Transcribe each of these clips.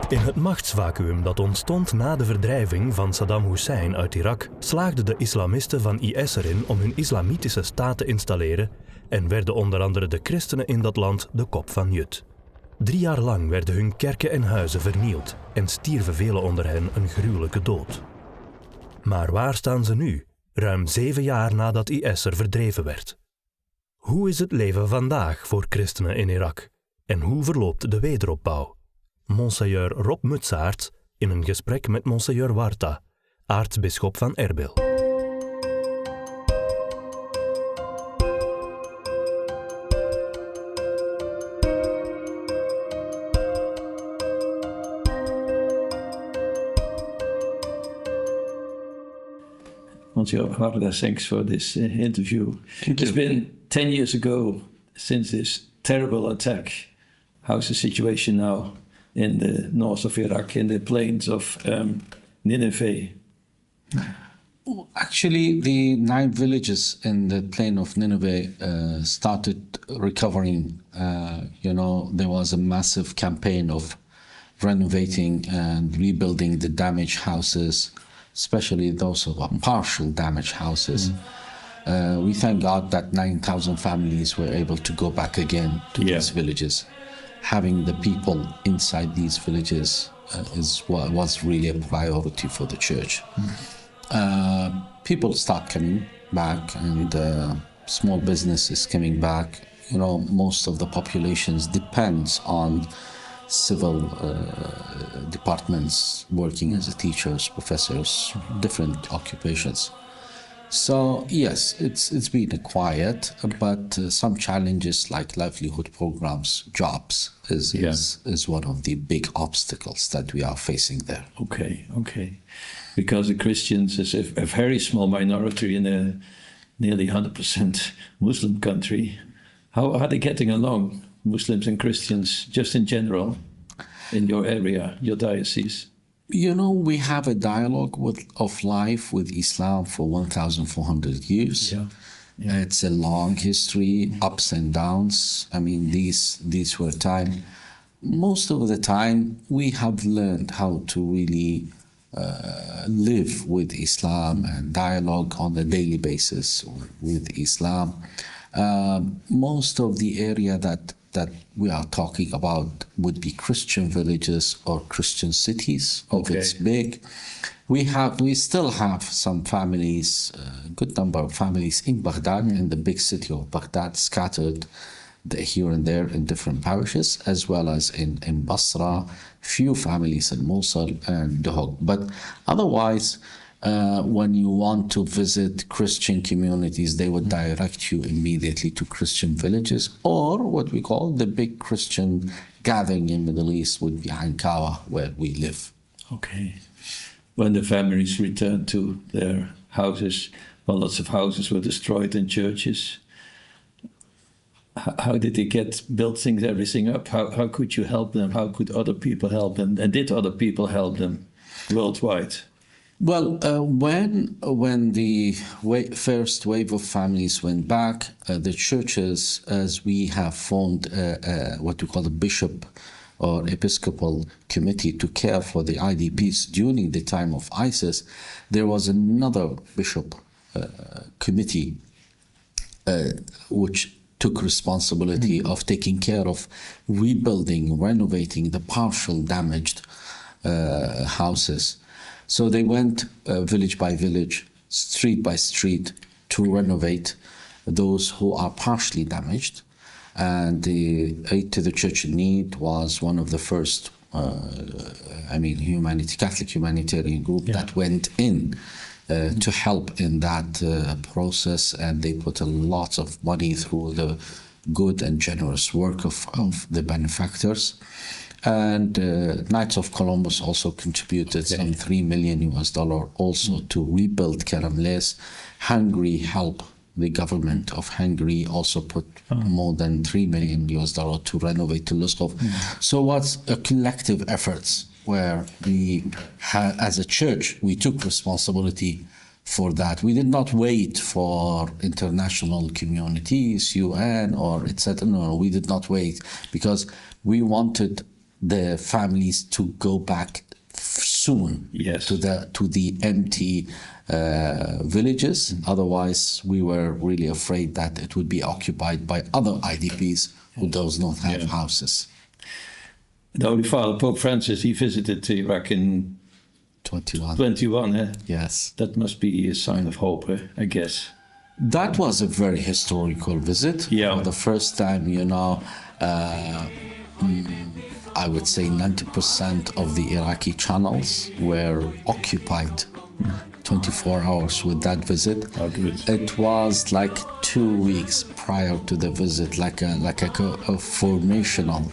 In het machtsvacuüm dat ontstond na de verdrijving van Saddam Hussein uit Irak, slaagden de islamisten van IS erin om hun islamitische staat te installeren en werden onder andere de christenen in dat land de kop van Jut. 3 jaar lang werden hun kerken en huizen vernield en stierven velen onder hen een gruwelijke dood. Maar waar staan ze nu, ruim 7 jaar nadat IS er verdreven werd? Hoe is het leven vandaag voor christenen in Irak? En hoe verloopt de wederopbouw? Mgr Mutsaerts in een gesprek met Mgr Warda, aartsbisschop van Erbil. Mgr Warda, thanks for this interview. It's been 10 years ago since this terrible attack. How's the situation now in the north of Iraq, in the plains of Nineveh? Actually, the 9 villages in the plain of Nineveh started recovering. There was a massive campaign of renovating and rebuilding the damaged houses, especially those who are partial damaged houses. We thank God that 9,000 families were able to go back again to these villages. Having the people inside these villages was really a priority for the church. People start coming back, and small business is coming back. Most of the populations depends on civil departments working as teachers, professors, different occupations. So yes, it's been quiet, but some challenges like livelihood programs, jobs is one of the big obstacles that we are facing there. Okay. Because the Christians is a very small minority in a nearly 100% Muslim country. How are they getting along, Muslims and Christians, just in general, in your area, your diocese? We have a dialogue of life with Islam for 1,400 years. Yeah. It's a long history, ups and downs. I mean, these were time. Most of the time, we have learned how to really live with Islam and dialogue on a daily basis with Islam. Most of the area that we are talking about would be Christian villages or Christian cities. If it's big, we still have some families, a good number of families in Baghdad, in the big city of Baghdad, scattered here and there in different parishes, as well as in Basra, few families in Mosul and Duhok. But otherwise, when you want to visit Christian communities, they would direct you immediately to Christian villages, or what we call the big Christian gathering in Middle East would be Ankawa, where we live. Okay. When the families returned to their houses, lots of houses were destroyed and churches. How did they build everything up? How could you help them? How could other people help them? And did other people help them worldwide? Well, when the first wave of families went back, the churches, as we have formed what we call a bishop or episcopal committee to care for the IDPs during the time of ISIS, there was another bishop committee which took responsibility of taking care of rebuilding, renovating the partial damaged houses. So they went village by village, street by street, to renovate those who are partially damaged. And the Aid to the Church in Need was one of the first, Catholic humanitarian group that went in to help in that process, and they put a lot of money through the good and generous work of the benefactors. And Knights of Columbus also contributed some $3 million also to rebuild Karamles. Hungary helped. The government of Hungary also put more than $3 million to renovate Luskov. So what's a collective efforts where we, as a church, we took responsibility for that. We did not wait for international communities, UN or etc. No, we did not wait, because we wanted the families to go back soon Yes. to the empty villages. Otherwise, we were really afraid that it would be occupied by other IDPs who does not have houses. The Holy Father, Pope Francis, he visited Iraq in 21, eh? Yes. That must be a sign of hope, I guess. That was a very historical visit. Yeah. For the first time, I would say 90% of the Iraqi channels were occupied 24 hours with that visit. Oh, good. It was like 2 weeks prior to the visit, like a formational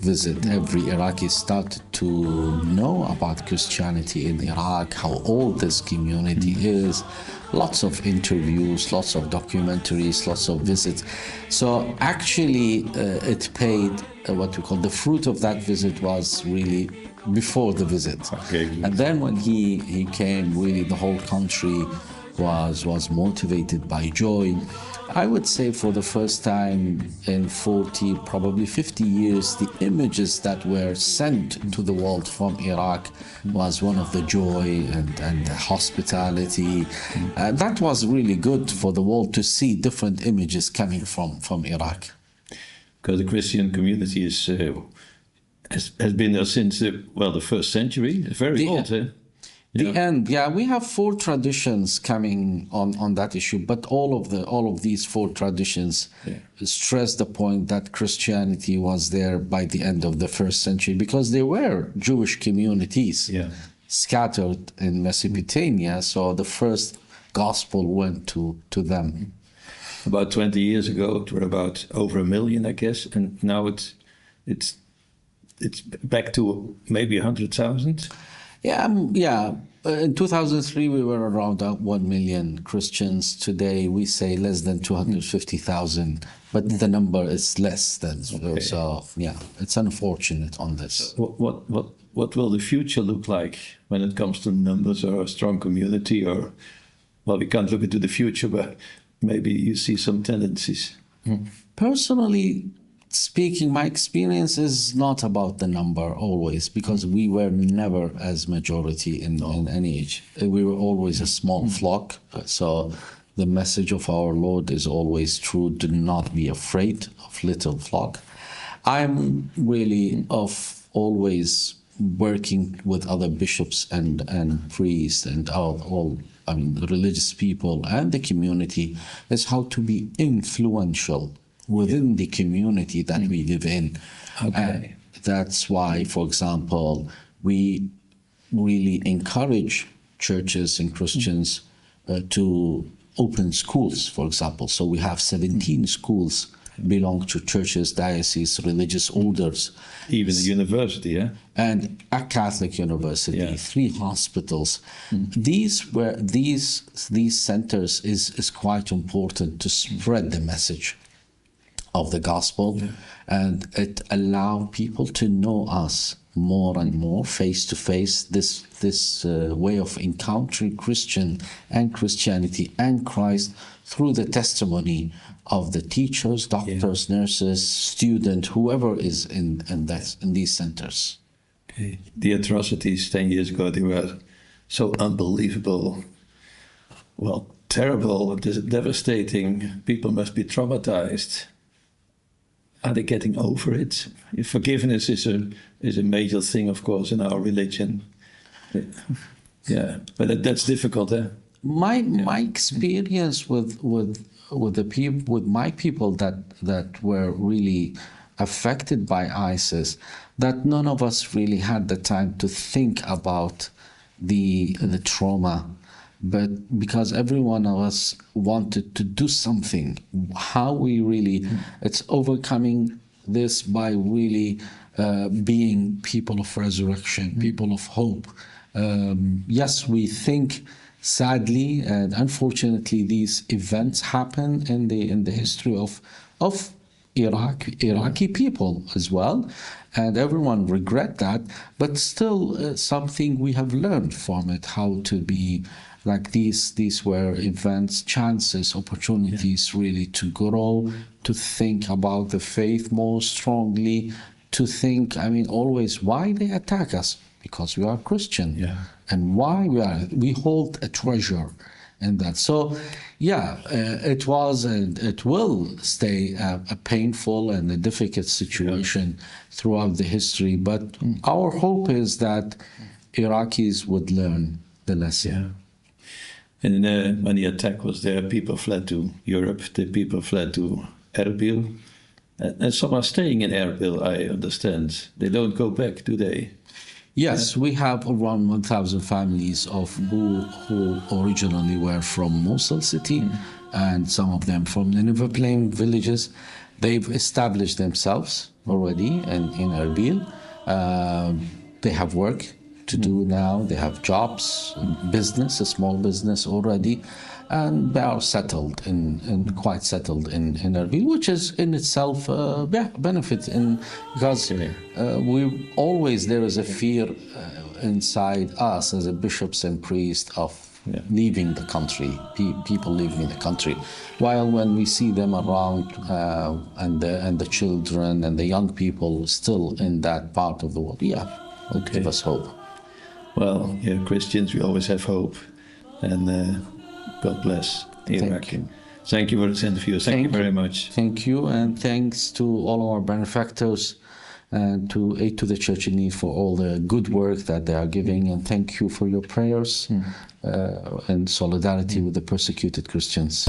visit. Every Iraqi started to know about Christianity in Iraq, how old this community is. Lots of interviews, lots of documentaries, lots of visits. So actually, it paid what we call the fruit of that visit was really before the visit. Okay. And then when he came, really the whole country was motivated by joy. I would say for the first time in 40, probably 50 years, the images that were sent to the world from Iraq was one of the joy and the hospitality. That was really good for the world to see different images coming from Iraq. Because the Christian community has been there since the first century. It's very old, eh? The end, we have 4 traditions coming on that issue, but all of these 4 traditions stress the point that Christianity was there by the end of the first century, because there were Jewish communities scattered in Mesopotamia, so the first gospel went to them. About 20 years ago, it were about over 1 million, I guess, and now it's back to maybe 100,000. In 2003 we were around 1 million Christians. Today we say less than 250,000, but the number is less than. Okay. So it's unfortunate on this. What will the future look like when it comes to numbers or a strong community? Or, well, we can't look into the future, but maybe you see some tendencies. Personally speaking, my experience is not about the number always, because we were never as majority in any age. We were always a small flock. So the message of our Lord is always true. Do not be afraid of little flock. I'm really always working with other bishops and priests and all the religious people and the community is how to be influential within the community that we live in. Okay. That's why, for example, we really encourage churches and Christians to open schools, for example. So we have 17 schools belong to churches, dioceses, religious orders. Even a university, yeah? And a Catholic university, 3 hospitals. These centers is quite important to spread the message of the gospel, and it allow people to know us more and more face to face. This way of encountering Christianity and Christ through the testimony of the teachers, doctors, nurses, students, whoever is in these centers. Okay. The atrocities 10 years ago, they were so unbelievable. Well, terrible, devastating. People must be traumatized. Are they getting over it? Forgiveness is a major thing, of course, in our religion. Yeah, but that's difficult, eh? My experience with my people that were really affected by ISIS, that none of us really had the time to think about the trauma, but because every one of us wanted to do something, how we really, it's overcoming this by really being people of resurrection, people of hope. Yes, we think sadly and unfortunately these events happen in the history of Iraqi people as well, and everyone regret that, but still something we have learned from it, how to be like these were events, chances, opportunities really to grow, to think about the faith more strongly, to think, I mean, always why they attack us? Because we are Christian. Yeah. And why we hold a treasure in that. So, it was and it will stay a painful and a difficult situation throughout the history. But our hope is that Iraqis would learn the lesson. Yeah. And when the attack was there, people fled to Europe. The people fled to Erbil. And some are staying in Erbil, I understand. They don't go back, do they? Yes, we have around 1,000 families of who originally were from Mosul city, and some of them from the Nineveh Plain villages. They've established themselves already in Erbil. They have work to do now. They have jobs, business, a small business already, and they are settled quite settled in Erbil, which is in itself benefit because we always there is a fear inside us as a bishops and priests of leaving the country, people leaving the country, while when we see them around and the children and the young people still in that part of the world, it give us hope. Well, Christians, we always have hope, and God bless Iraq. Thank you for this interview. Thank you very much. Thank you, and thanks to all our benefactors and to Aid to the Church in Need for all the good work that they are giving. And thank you for your prayers and solidarity with the persecuted Christians.